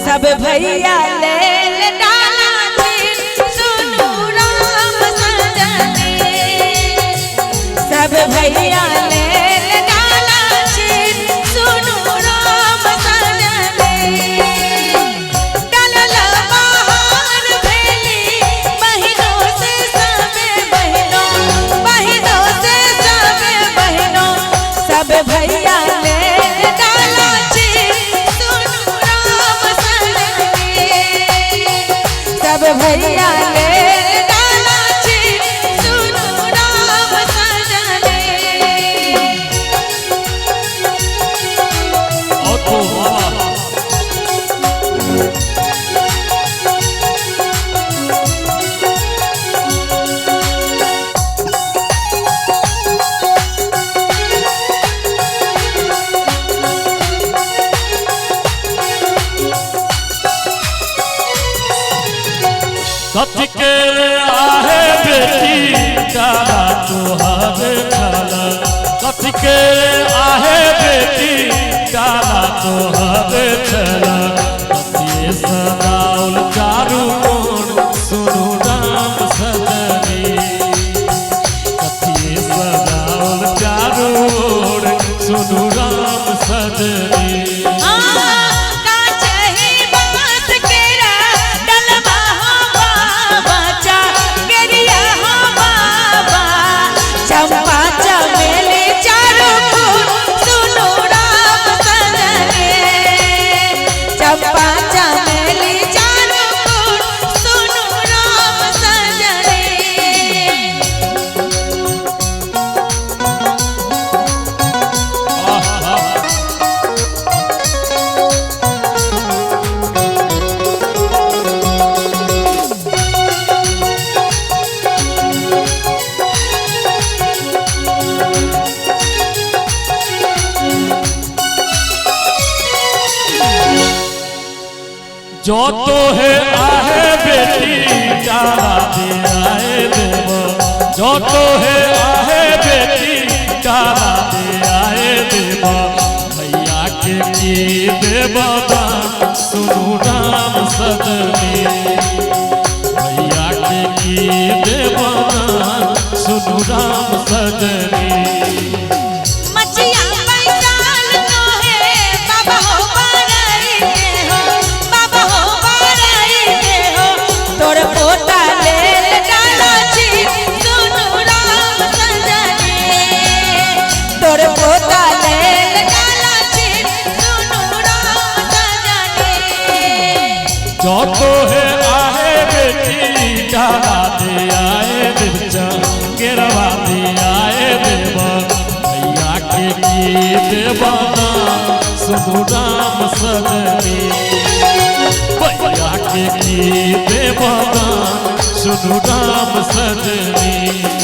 सब भैया ले डाला सुनो राम सजने, सब भैया ले डाला सुनो राम सजने। डालल बाहर भेली बहिनों से सब बहिनों, बहिनों से सब बहिनों, सब भैया ले डाला सब भैया ले डाला सुनो राम सजने। कथी के आहे बेटी डाला तोहरे खाला, कथी के आहे बेटी डाला तोहरे छला। कथी सदाउल चारू कोण सुनो राम सजनी, कथी सदाउल चारू कोण सुनो राम सजनी। चंपा चमेली चारों फूल सुनो राम सजने, चंपा चमेली चारों फूल सुनो राम सजने। जो तो है आहे बेटी डाला दे आए देव, जो तो है आहे बेटी डाला दे आए देव। भैया के की देवदान सुनो राम सजनी, भैया के की देवदान सुनो राम सजनी। जो तो है आहे बेटी डाला दे आए देव, गिरवा दे आए देव। भैया के की देवदान सुनो राम सजनी, भैया के की देवदान सुनो राम सजनी।